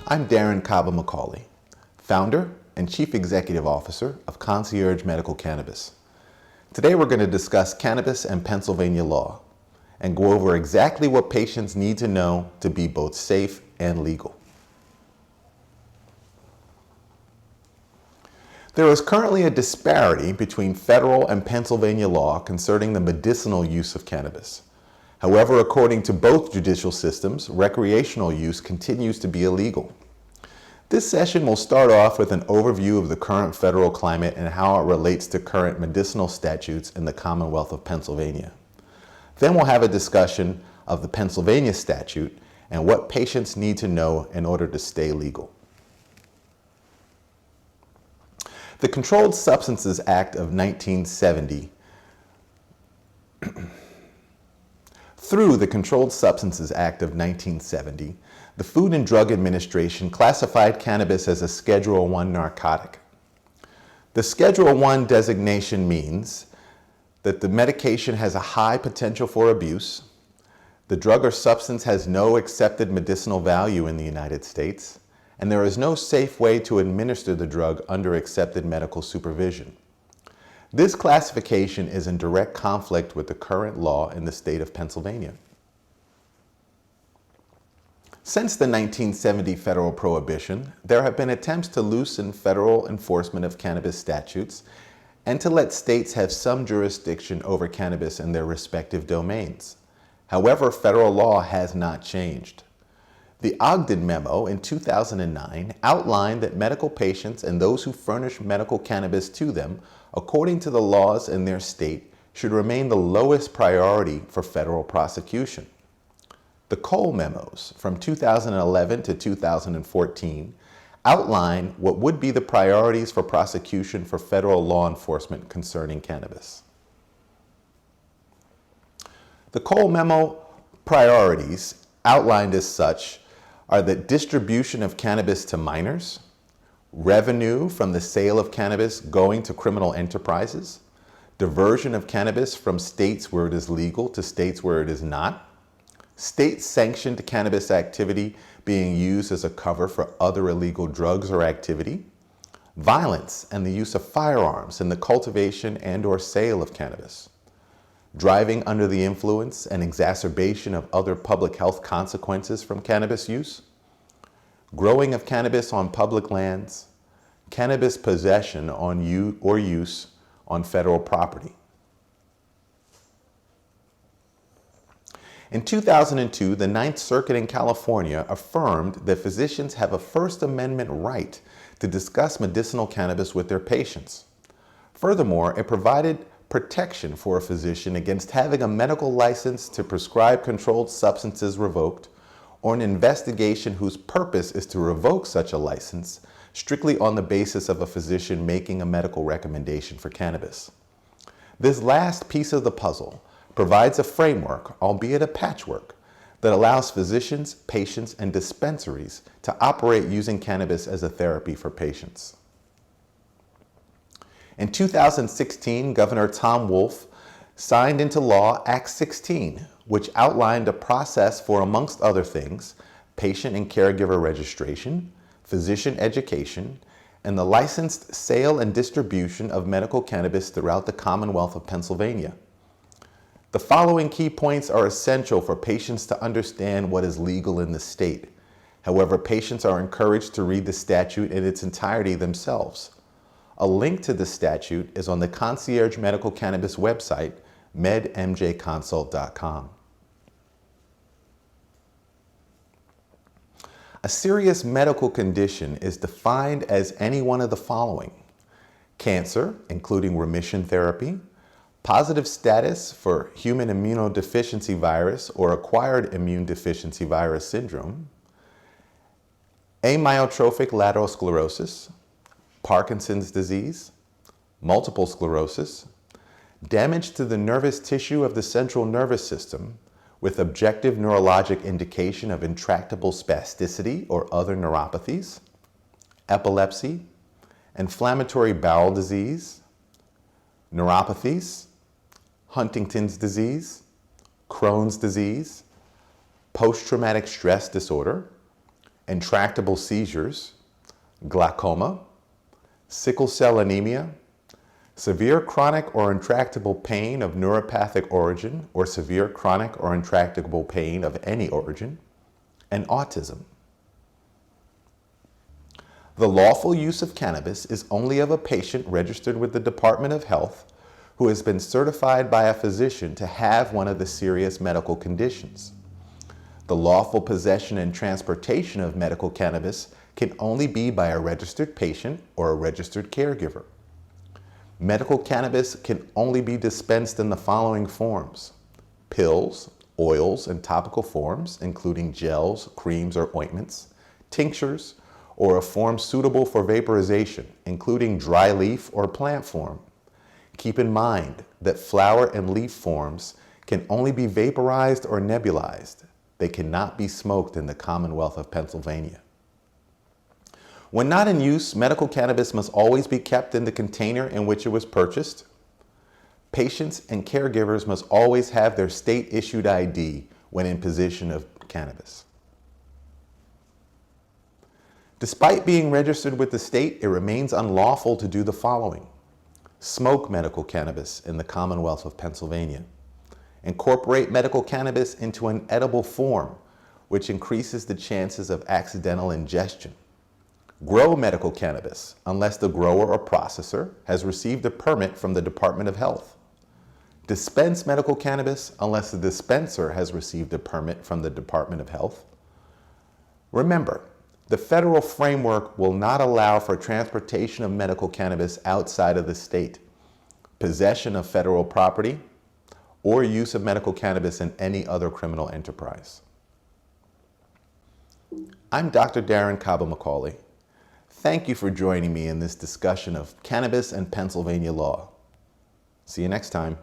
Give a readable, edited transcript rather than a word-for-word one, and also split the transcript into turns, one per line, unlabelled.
I'm Darren Kaba McCauley, founder and Chief Executive Officer of Concierge Medical Cannabis. Today we're going to discuss cannabis and Pennsylvania law and go over exactly what patients need to know to be both safe and legal. There is currently a disparity between federal and Pennsylvania law concerning the medicinal use of cannabis. However, according to both judicial systems, recreational use continues to be illegal. This session will start off with an overview of the current federal climate and how it relates to current medicinal statutes in the Commonwealth of Pennsylvania. Then we'll have a discussion of the Pennsylvania statute and what patients need to know in order to stay legal. The Controlled Substances Act of 1970 Through the Controlled Substances Act of 1970, the Food and Drug Administration classified cannabis as a Schedule I narcotic. The Schedule I designation means that the medication has a high potential for abuse, the drug or substance has no accepted medicinal value in the United States, and there is no safe way to administer the drug under accepted medical supervision. This classification is in direct conflict with the current law in the state of Pennsylvania. Since the 1970 federal prohibition, there have been attempts to loosen federal enforcement of cannabis statutes and to let states have some jurisdiction over cannabis in their respective domains. However, federal law has not changed. The Ogden Memo in 2009 outlined that medical patients and those who furnish medical cannabis to them, according to the laws in their state, should remain the lowest priority for federal prosecution. The Cole Memos from 2011 to 2014 outline what would be the priorities for prosecution for federal law enforcement concerning cannabis. The Cole Memo priorities outlined as such are the distribution of cannabis to minors, revenue from the sale of cannabis going to criminal enterprises, diversion of cannabis from states where it is legal to states where it is not, state-sanctioned cannabis activity being used as a cover for other illegal drugs or activity, violence and the use of firearms in the cultivation and/or sale of cannabis, driving under the influence and exacerbation of other public health consequences from cannabis use, growing of cannabis on public lands, cannabis possession on use on federal property. In 2002, the Ninth Circuit in California affirmed that physicians have a First Amendment right to discuss medicinal cannabis with their patients. Furthermore, it provided protection for a physician against having a medical license to prescribe controlled substances revoked, or an investigation whose purpose is to revoke such a license strictly on the basis of a physician making a medical recommendation for cannabis. This last piece of the puzzle provides a framework, albeit a patchwork, that allows physicians, patients, and dispensaries to operate using cannabis as a therapy for patients. In 2016, Governor Tom Wolf signed into law Act 16, which outlined a process for, amongst other things, patient and caregiver registration, physician education, and the licensed sale and distribution of medical cannabis throughout the Commonwealth of Pennsylvania. The following key points are essential for patients to understand what is legal in the state. However, patients are encouraged to read the statute in its entirety themselves. A link to the statute is on the Concierge Medical Cannabis website, medmjconsult.com. A serious medical condition is defined as any one of the following: cancer, including remission therapy, positive status for human immunodeficiency virus or acquired immune deficiency virus syndrome, amyotrophic lateral sclerosis, Parkinson's disease, multiple sclerosis, damage to the nervous tissue of the central nervous system with objective neurologic indication of intractable spasticity or other neuropathies, epilepsy, inflammatory bowel disease, neuropathies, Huntington's disease, Crohn's disease, post-traumatic stress disorder, intractable seizures, glaucoma, sickle cell anemia, severe chronic or intractable pain of neuropathic origin or severe chronic or intractable pain of any origin, and autism. The lawful use of cannabis is only of a patient registered with the Department of Health who has been certified by a physician to have one of the serious medical conditions. The lawful possession and transportation of medical cannabis can only be by a registered patient or a registered caregiver. Medical cannabis can only be dispensed in the following forms: pills, oils, and topical forms, including gels, creams, or ointments, tinctures, or a form suitable for vaporization, including dry leaf or plant form. Keep in mind that flower and leaf forms can only be vaporized or nebulized. They cannot be smoked in the Commonwealth of Pennsylvania. When not in use, medical cannabis must always be kept in the container in which it was purchased. Patients and caregivers must always have their state-issued ID when in possession of cannabis. Despite being registered with the state, it remains unlawful to do the following: smoke medical cannabis in the Commonwealth of Pennsylvania, incorporate medical cannabis into an edible form, which increases the chances of accidental ingestion, grow medical cannabis unless the grower or processor has received a permit from the Department of Health, dispense medical cannabis unless the dispenser has received a permit from the Department of Health. Remember, the federal framework will not allow for transportation of medical cannabis outside of the state, possession of federal property, or use of medical cannabis in any other criminal enterprise. I'm Dr. Darren Caba-McCauley. Thank you for joining me in this discussion of cannabis and Pennsylvania law. See you next time.